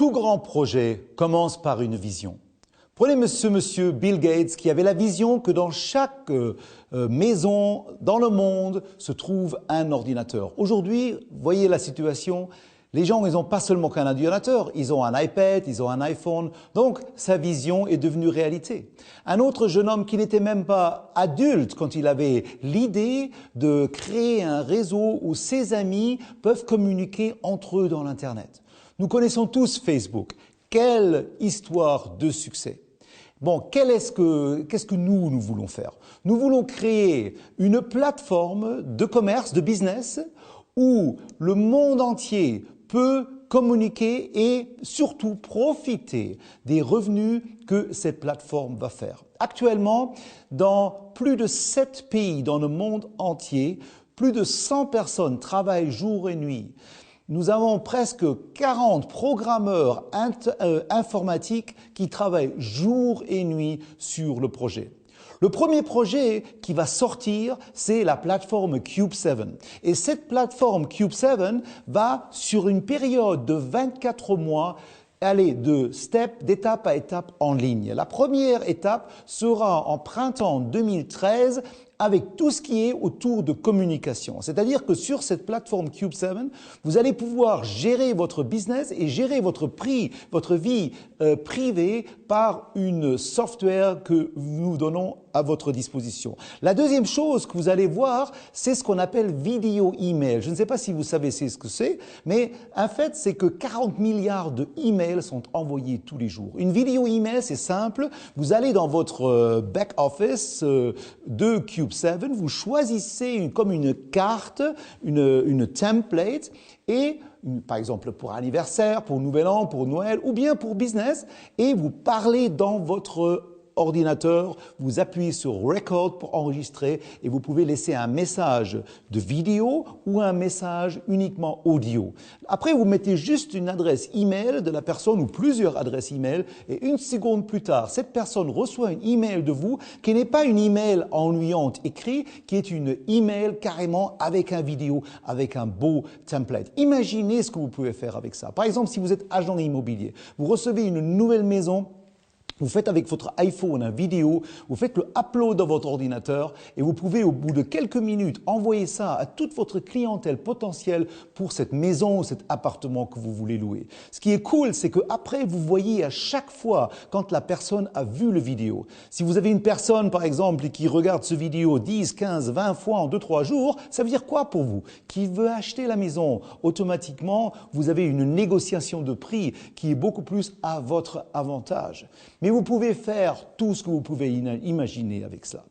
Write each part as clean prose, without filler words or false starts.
Tout grand projet commence par une vision. Prenez ce monsieur Bill Gates qui avait la vision que dans chaque maison dans le monde se trouve un ordinateur. Aujourd'hui, voyez la situation, les gens, ils n'ont pas seulement qu'un ordinateur, ils ont un iPad, ils ont un iPhone. Donc, sa vision est devenue réalité. Un autre jeune homme qui n'était même pas adulte quand il avait l'idée de créer un réseau où ses amis peuvent communiquer entre eux dans l'Internet. Nous connaissons tous Facebook. Quelle histoire de succès! Bon, qu'est-ce que nous voulons faire? Nous voulons créer une plateforme de commerce, de business, où le monde entier peut communiquer et surtout profiter des revenus que cette plateforme va faire. Actuellement, dans plus de 7 pays dans le monde entier, plus de 100 personnes travaillent jour et nuit. Nous avons presque 40 programmeurs informatiques qui travaillent jour et nuit sur le projet. Le premier projet qui va sortir, c'est la plateforme Cube7. Et cette plateforme Cube7 va, sur une période de 24 mois, aller d'étape à étape en ligne. La première étape sera en printemps 2013 avec tout ce qui est autour de communication. C'est-à-dire que sur cette plateforme Cube7, vous allez pouvoir gérer votre business et gérer votre vie privée par une software que nous donnons à votre disposition. La deuxième chose que vous allez voir, c'est ce qu'on appelle vidéo email. Je ne sais pas si vous savez ce que c'est, mais en fait, c'est que 40 milliards de emails sont envoyés tous les jours. Une vidéo email, c'est simple. Vous allez dans votre back office de Cube7, vous choisissez comme une carte, une template et par exemple pour anniversaire, pour Nouvel An, pour Noël ou bien pour business et vous parlez dans votre ordinateur, vous appuyez sur Record pour enregistrer et vous pouvez laisser un message de vidéo ou un message uniquement audio. Après, vous mettez juste une adresse email de la personne ou plusieurs adresses email et une seconde plus tard, cette personne reçoit un email de vous qui n'est pas une email ennuyante écrit, qui est une email carrément avec un vidéo, avec un beau template. Imaginez ce que vous pouvez faire avec ça. Par exemple, si vous êtes agent immobilier, vous recevez une nouvelle maison. Vous faites avec votre iPhone une vidéo, vous faites le upload dans votre ordinateur et vous pouvez au bout de quelques minutes envoyer ça à toute votre clientèle potentielle pour cette maison ou cet appartement que vous voulez louer. Ce qui est cool, c'est qu'après vous voyez à chaque fois quand la personne a vu le vidéo. Si vous avez une personne par exemple qui regarde ce vidéo 10, 15, 20 fois en 2-3 jours, ça veut dire quoi pour vous? Qui veut acheter la maison? Automatiquement, vous avez une négociation de prix qui est beaucoup plus à votre avantage. Mais vous pouvez faire tout ce que vous pouvez imaginer avec cela.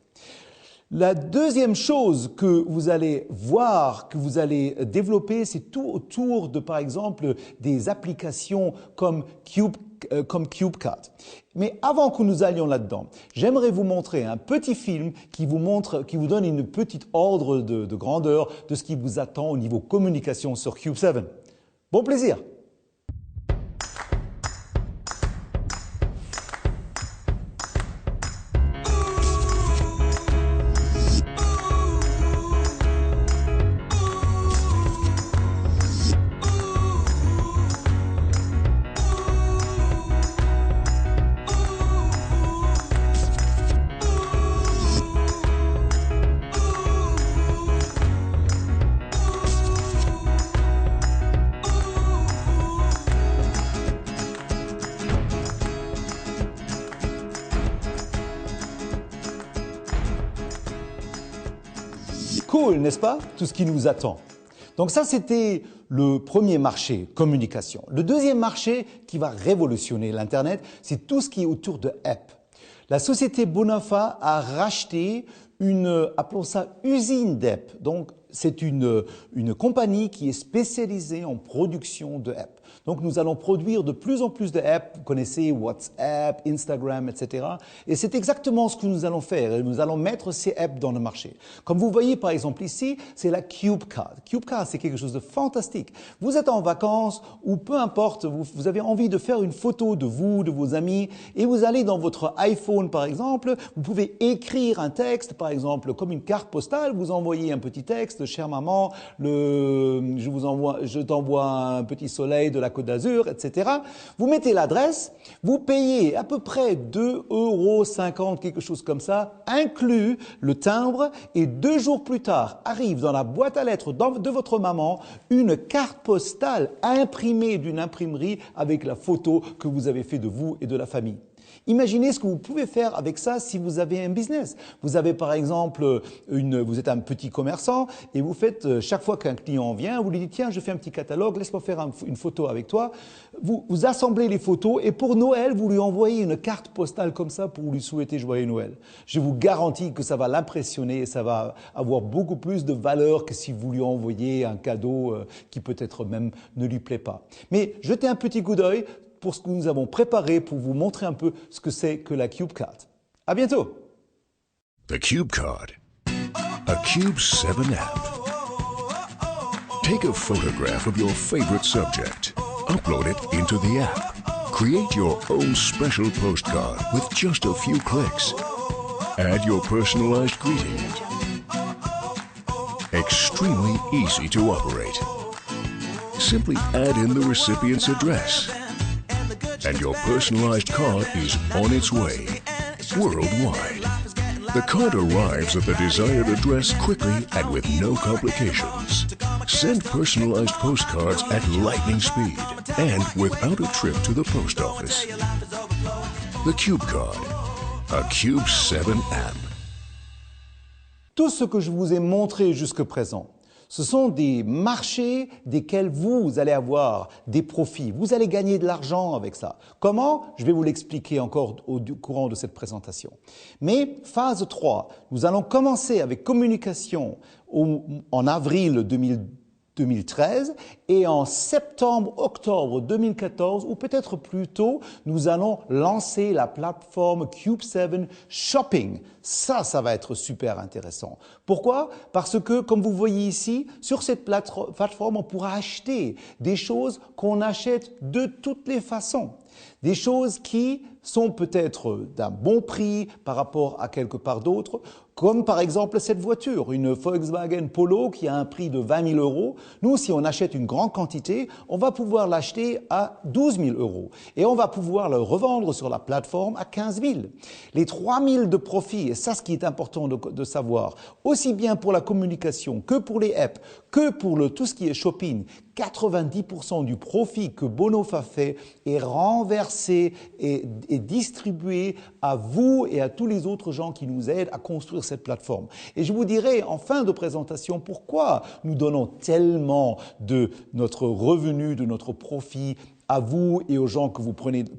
La deuxième chose que vous allez voir, que vous allez développer, c'est tout autour de, par exemple, des applications comme CubeCut. Mais avant que nous allions là-dedans, j'aimerais vous montrer un petit film qui vous donne une petite ordre de grandeur de ce qui vous attend au niveau communication sur Cube7. Bon plaisir! Cool, n'est-ce pas? Tout ce qui nous attend. Donc ça, c'était le premier marché, communication. Le deuxième marché qui va révolutionner l'Internet, c'est tout ce qui est autour de app. La société Bonafa a racheté appelons ça usine d'app. Donc, c'est une compagnie qui est spécialisée en production de apps. Donc, nous allons produire de plus en plus de apps. Vous connaissez WhatsApp, Instagram, etc. Et c'est exactement ce que nous allons faire. Et nous allons mettre ces apps dans le marché. Comme vous voyez, par exemple, ici, c'est la CubeCut. CubeCut, c'est quelque chose de fantastique. Vous êtes en vacances ou peu importe, vous avez envie de faire une photo de vous, de vos amis, et vous allez dans votre iPhone, par exemple, vous pouvez écrire un texte, par exemple, comme une carte postale, vous envoyez un petit texte, chère maman, je t'envoie un petit soleil de de la Côte d'Azur, etc. Vous mettez l'adresse, vous payez à peu près 2,50 €, quelque chose comme ça, inclus le timbre, et 2 jours plus tard, arrive dans la boîte à lettres de votre maman une carte postale imprimée d'une imprimerie avec la photo que vous avez fait de vous et de la famille. Imaginez ce que vous pouvez faire avec ça si vous avez un business. Vous avez par exemple, vous êtes un petit commerçant et vous faites, chaque fois qu'un client vient, vous lui dites « Tiens, je fais un petit catalogue, laisse-moi faire une photo avec toi ». Vous assemblez les photos et pour Noël, vous lui envoyez une carte postale comme ça pour lui souhaiter Joyeux Noël. Je vous garantis que ça va l'impressionner et ça va avoir beaucoup plus de valeur que si vous lui envoyez un cadeau qui peut-être même ne lui plaît pas. Mais jetez un petit coup d'œil pour ce que nous avons préparé pour vous montrer un peu ce que c'est que la Cube Card. À bientôt. The Cube Card, a Cube 7 app. Take a photograph of your favorite subject, upload it into the app, create your own special postcard with just a few clicks, add your personalized greeting. Extremely easy to operate. Simply add in the recipient's address, and your personalized card is on its way, worldwide. The card arrives at the desired address quickly and with no complications. Send personalized postcards at lightning speed and without a trip to the post office. The Cube Card, a Cube 7 app. Tout ce que je vous ai montré jusque présent, ce sont des marchés desquels vous allez avoir des profits. Vous allez gagner de l'argent avec ça. Comment? Je vais vous l'expliquer encore au courant de cette présentation. Mais phase 3, nous allons commencer avec communication en avril 2013 et en septembre-octobre 2014 ou peut-être plus tôt, nous allons lancer la plateforme Cube7 Shopping. Ça va être super intéressant. Pourquoi? Parce que, comme vous voyez ici, sur cette plateforme, on pourra acheter des choses qu'on achète de toutes les façons. Des choses qui sont peut-être d'un bon prix par rapport à quelque part d'autre, comme par exemple cette voiture, une Volkswagen Polo qui a un prix de 20 000 €. Nous, si on achète une grande quantité, on va pouvoir l'acheter à 12 000 € et on va pouvoir le revendre sur la plateforme à 15 000. Les 3 000 de profit, et ça ce qui est important de savoir, aussi bien pour la communication que pour les apps, que pour tout ce qui est shopping, 90% du profit que Bonof fait est renversé et distribué à vous et à tous les autres gens qui nous aident à construire cette plateforme. Et je vous dirai en fin de présentation pourquoi nous donnons tellement de notre revenu, de notre profit à vous et aux gens que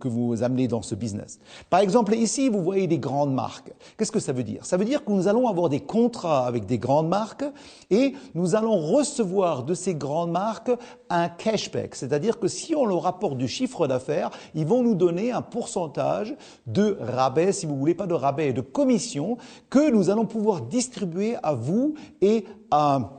vous amenez dans ce business. Par exemple, ici, vous voyez des grandes marques. Qu'est-ce que ça veut dire? Ça veut dire que nous allons avoir des contrats avec des grandes marques et nous allons recevoir de ces grandes marques un cashback. C'est-à-dire que si on leur rapporte du chiffre d'affaires, ils vont nous donner un pourcentage de rabais, si vous voulez, pas de rabais, de commission que nous allons pouvoir distribuer à vous et à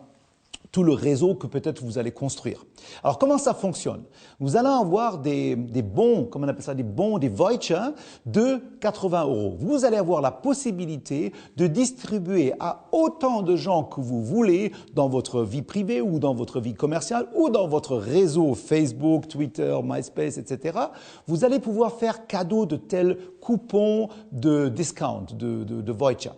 tout le réseau que peut-être vous allez construire. Alors, comment ça fonctionne? Vous allez avoir des bons, comment on appelle ça, des bons, des vouchers de 80 €. Vous allez avoir la possibilité de distribuer à autant de gens que vous voulez dans votre vie privée ou dans votre vie commerciale ou dans votre réseau Facebook, Twitter, MySpace, etc. Vous allez pouvoir faire cadeau de tels coupons de discount, de voucher.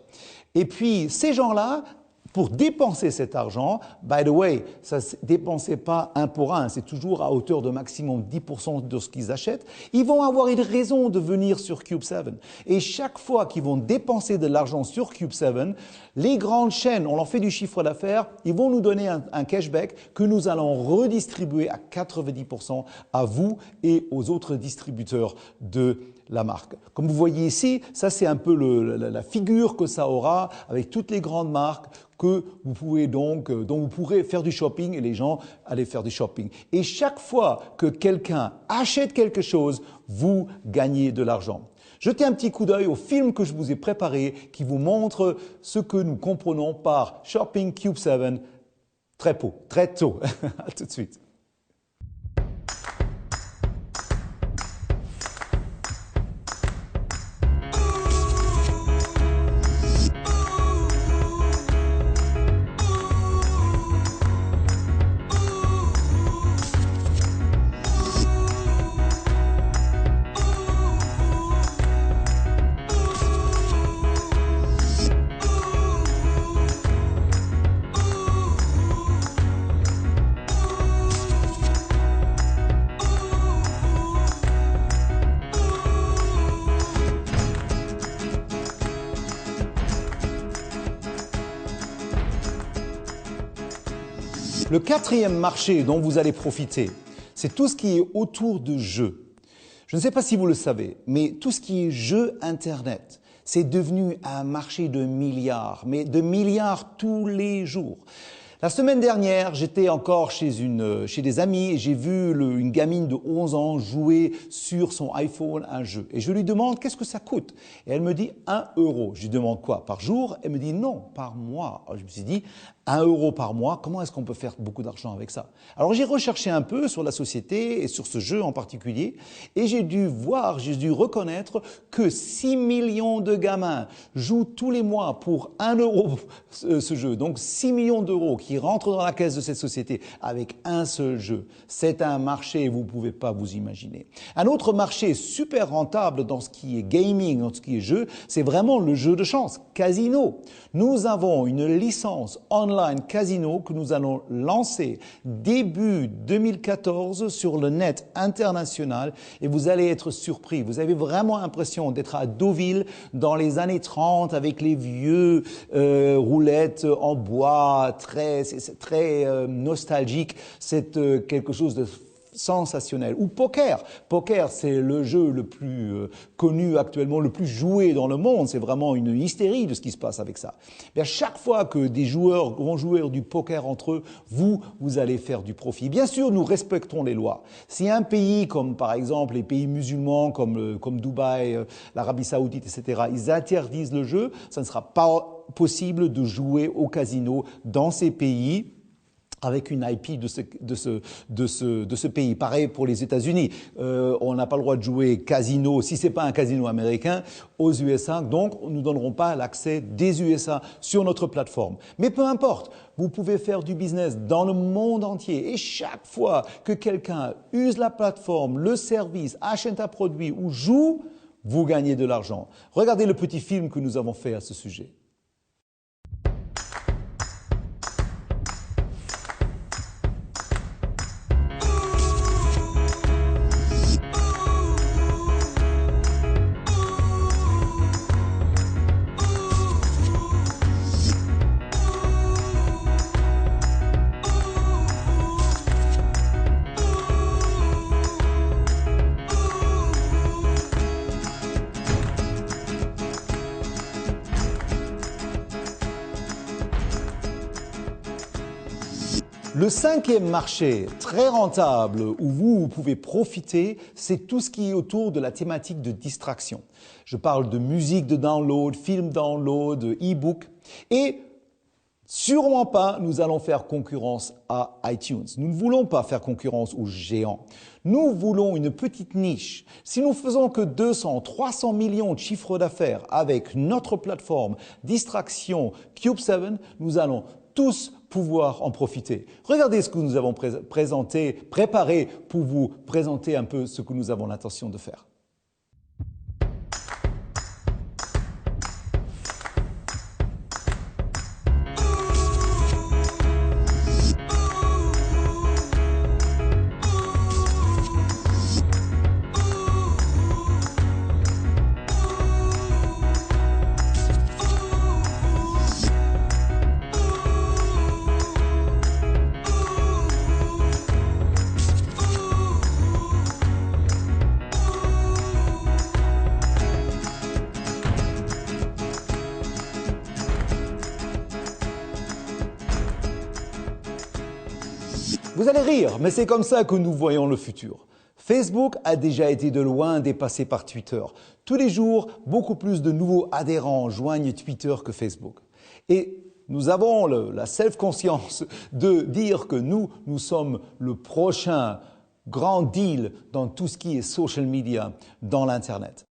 Et puis, ces gens-là, pour dépenser cet argent, by the way, ça ne dépensez pas un pour un, c'est toujours à hauteur de maximum 10% de ce qu'ils achètent, ils vont avoir une raison de venir sur Cube7. Et chaque fois qu'ils vont dépenser de l'argent sur Cube7, les grandes chaînes, on leur fait du chiffre d'affaires, ils vont nous donner un cashback que nous allons redistribuer à 90% à vous et aux autres distributeurs de la marque. Comme vous voyez ici, ça c'est un peu la figure que ça aura avec toutes les grandes marques que vous pouvez donc, dont vous pourrez faire du shopping et les gens allaient faire du shopping. Et chaque fois que quelqu'un achète quelque chose, vous gagnez de l'argent. Jetez un petit coup d'œil au film que je vous ai préparé qui vous montre ce que nous comprenons par Shopping Cube7 très tôt. À tout de suite. Le quatrième marché dont vous allez profiter, c'est tout ce qui est autour de jeux. Je ne sais pas si vous le savez, mais tout ce qui est jeux Internet, c'est devenu un marché de milliards, mais de milliards tous les jours. La semaine dernière, j'étais encore chez des amis et j'ai vu une gamine de 11 ans jouer sur son iPhone un jeu. Et je lui demande qu'est-ce que ça coûte. Et elle me dit 1 euro. Je lui demande quoi, par jour? Elle me dit non, par mois. Alors je me suis dit 1 euro par mois, comment est-ce qu'on peut faire beaucoup d'argent avec ça? Alors j'ai recherché un peu sur la société et sur ce jeu en particulier et j'ai dû reconnaître que 6 millions de gamins jouent tous les mois pour 1 euro ce jeu. Donc 6 millions d'euros qui rentrent dans la caisse de cette société avec un seul jeu. C'est un marché, vous ne pouvez pas vous imaginer. Un autre marché super rentable dans ce qui est gaming, dans ce qui est jeu, c'est vraiment le jeu de chance, casino. Nous avons une licence online casino que nous allons lancer début 2014 sur le net international et vous allez être surpris. Vous avez vraiment l'impression d'être à Deauville dans les années 30 avec les vieux roulettes en bois, c'est très nostalgique, c'est quelque chose de sensationnel. Ou poker. Poker, c'est le jeu le plus connu actuellement, le plus joué dans le monde. C'est vraiment une hystérie de ce qui se passe avec ça. Mais à chaque fois que des joueurs vont jouer du poker entre eux, vous allez faire du profit. Bien sûr, nous respectons les lois. Si un pays comme par exemple les pays musulmans comme Dubaï, l'Arabie Saoudite, etc., ils interdisent le jeu, ça ne sera pas possible de jouer au casino dans ces pays avec une IP de ce pays. Pareil pour les États-Unis. On n'a pas le droit de jouer casino, si ce n'est pas un casino américain, aux USA. Donc, nous ne donnerons pas l'accès des USA sur notre plateforme. Mais peu importe, vous pouvez faire du business dans le monde entier. Et chaque fois que quelqu'un use la plateforme, le service, achète un produit ou joue, vous gagnez de l'argent. Regardez le petit film que nous avons fait à ce sujet. Le cinquième marché très rentable où vous pouvez profiter, c'est tout ce qui est autour de la thématique de distraction. Je parle de musique de download, film download, e-book et sûrement pas nous allons faire concurrence à iTunes. Nous ne voulons pas faire concurrence aux géants. Nous voulons une petite niche. Si nous faisons que 200, 300 millions de chiffres d'affaires avec notre plateforme Distraction Cube7, nous allons tous pouvoir en profiter. Regardez ce que nous avons préparé pour vous présenter un peu ce que nous avons l'intention de faire. Vous allez rire, mais c'est comme ça que nous voyons le futur. Facebook a déjà été de loin dépassé par Twitter. Tous les jours, beaucoup plus de nouveaux adhérents joignent Twitter que Facebook. Et nous avons la self-conscience de dire que nous sommes le prochain grand deal dans tout ce qui est social media dans l'Internet.